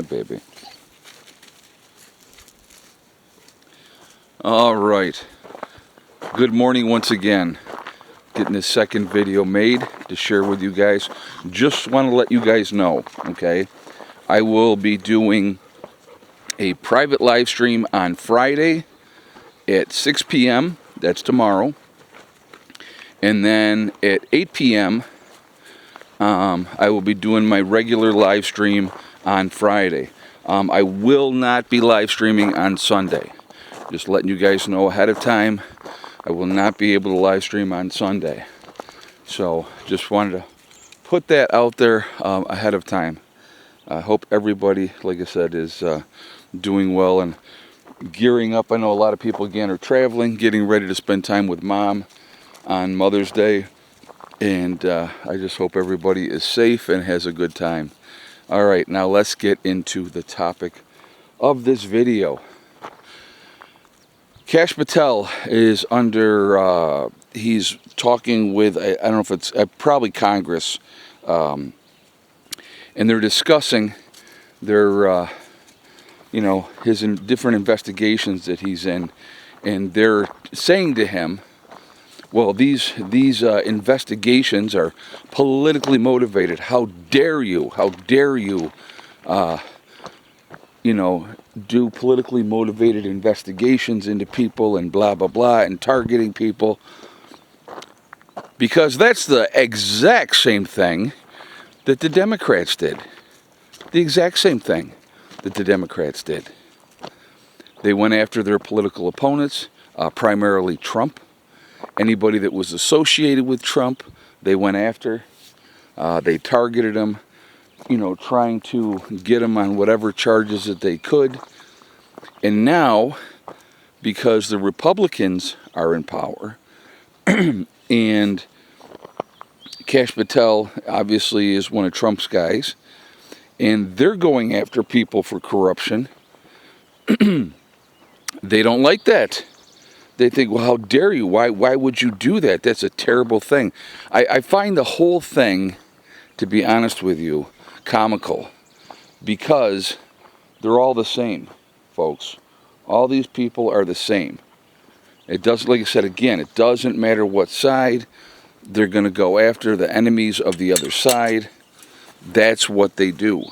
baby. All right. Good morning once again. Getting this second video made to share with you guys. Just want to let you guys know, okay? I will be doing a private live stream on Friday at 6 p.m. That's tomorrow. And then at 8 p.m. I will be doing my regular live stream on Friday. I will not be live streaming on Sunday. Just letting you guys know ahead of time. I will not be able to live stream on Sunday. So just wanted to put that out there ahead of time. I hope everybody, like I said, is doing well and gearing up. I know a lot of people again are traveling, getting ready to spend time with Mom on Mother's Day. And I just hope everybody is safe and has a good time. All right, now let's get into the topic of this video. Kash Patel is under, he's talking with, I don't know if it's probably Congress, and they're discussing their, his different investigations that he's in, and they're saying to him, well, these investigations are politically motivated. How dare you? How dare you, do politically motivated investigations into people and blah, blah, blah, and targeting people. Because that's the exact same thing that the Democrats did. The exact same thing that the Democrats did. They went after their political opponents, primarily Trump. Anybody that was associated with Trump, they went after. They targeted him, trying to get him on whatever charges that they could. And now, because the Republicans are in power, and Kash Patel obviously is one of Trump's guys, and they're going after people for corruption, they don't like that. They think, well, how dare you? Why would you do that? That's a terrible thing. I find the whole thing, to be honest with you, comical, because they're all the same, folks. All these people are the same. It doesn't, like I said again, it doesn't matter what side. They're going to go after the enemies of the other side. That's what they do.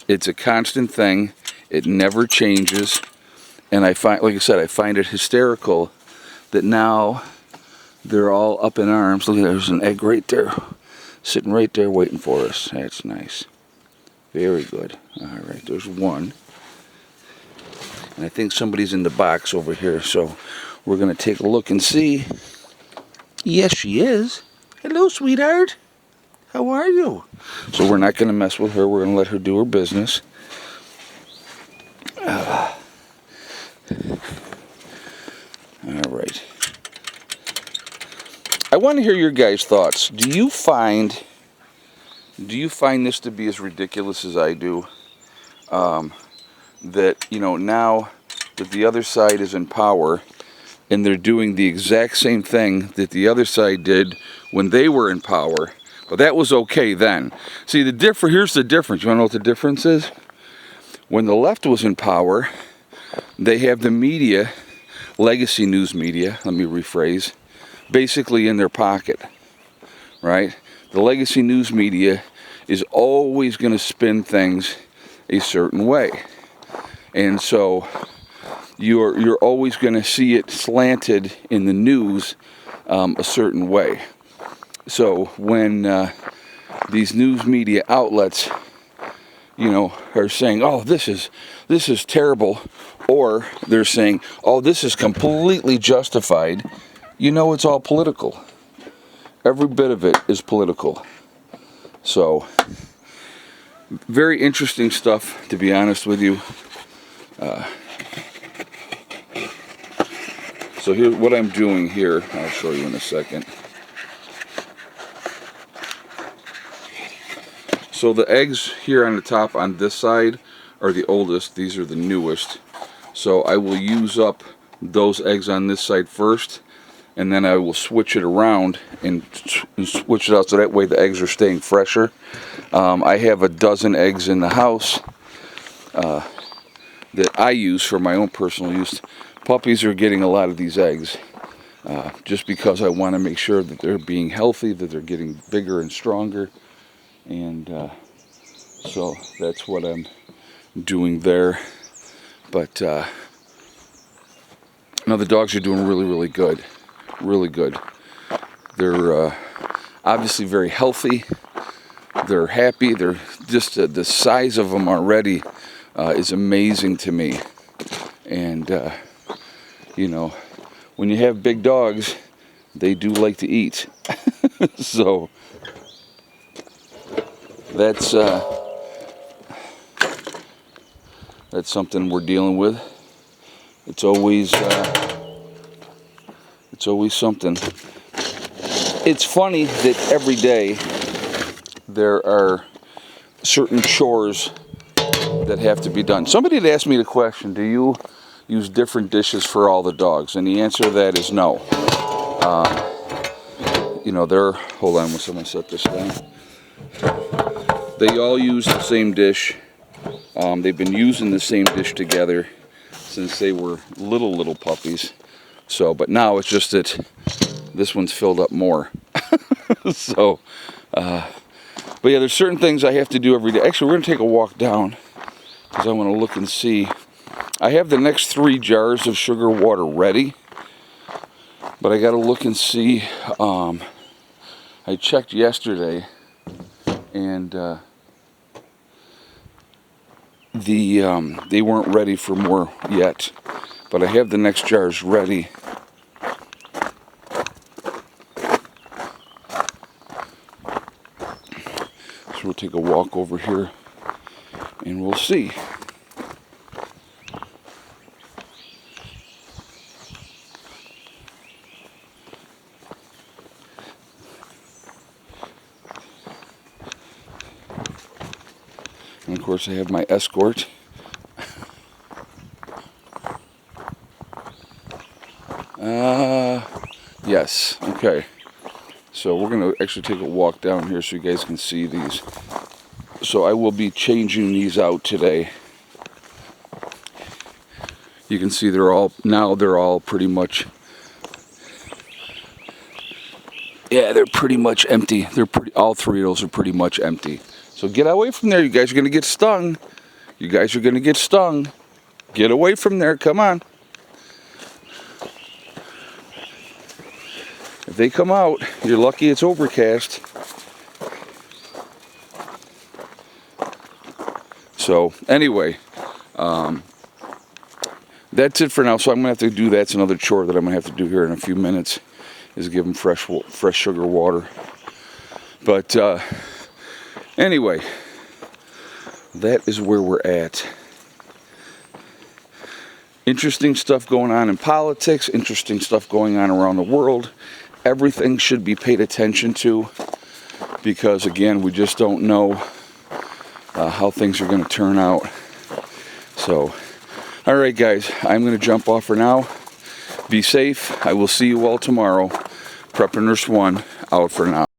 It's a constant thing. It never changes. And I find, like I said, I find it hysterical that now they're all up in arms. Look, there's an egg right there, sitting right there waiting for us. That's nice. Very good. All right, there's one. And I think somebody's in the box over here, so we're going to take a look and see. Yes, she is. Hello, sweetheart. How are you? So we're not going to mess with her. We're going to let her do her business. All right. I want to hear your guys' thoughts. Do you find this to be as ridiculous as I do? That, now that the other side is in power and they're doing the exact same thing that the other side did when they were in power, but that was okay then. See, here's the difference. You want to know what the difference is? When the left was in power, they have the media, legacy news media, let me rephrase, basically in their pocket, right? The legacy news media is always going to spin things a certain way. And so you're always going to see it slanted in the news a certain way. So when these news media outlets, are saying, oh, this is terrible, or they're saying, oh, this is completely justified, it's all political. Every bit of it is political. So, very interesting stuff, to be honest with you. So here's what I'm doing here. I'll show you in a second. So the eggs here on the top on this side are the oldest. These are the newest. So I will use up those eggs on this side first. and then I will switch it around and switch it out so that way the eggs are staying fresher. I have a dozen eggs in the house that I use for my own personal use. Puppies are getting a lot of these eggs just because I want to make sure that they're being healthy, that they're getting bigger and stronger, and so that's what I'm doing there. But no, the dogs are doing really, really good. Really good. They're obviously very healthy. They're happy. They're just the size of them already is amazing to me. And you know, when you have big dogs, they do like to eat. So that's something we're dealing with. It's always something. It's funny that every day there are certain chores that have to be done. Somebody had asked me the question, do you use different dishes for all the dogs? And the answer to that is no. You know, hold on, I'm gonna set this down. They all use the same dish. They've been using the same dish together since they were little puppies. So, but now it's just that this one's filled up more. So, but yeah, there's certain things I have to do every day. Actually, we're gonna take a walk down because I want to look and see. I have the next 3 jars of sugar water ready, but I got to look and see. I checked yesterday, and they weren't ready for more yet, but I have the next jars ready. So we'll take a walk over here and we'll see. And of course I have my escort. Yes, okay. So we're going to actually take a walk down here so you guys can see these. So I will be changing these out today. You can see they're all pretty much, yeah, they're pretty much empty. All 3 of those are pretty much empty. So get away from there. You guys are going to get stung. You guys are going to get stung. Get away from there. Come on. If they come out, you're lucky it's overcast. So anyway, that's it for now. So I'm going to have to do, that's another chore that I'm going to have to do here in a few minutes, is give them fresh sugar water. But anyway, that is where we're at. Interesting stuff going on in politics, interesting stuff going on around the world. Everything should be paid attention to because, again, we just don't know how things are going to turn out. So, all right, guys, I'm going to jump off for now. Be safe. I will see you all tomorrow. Prepper Nurse 1 out for now.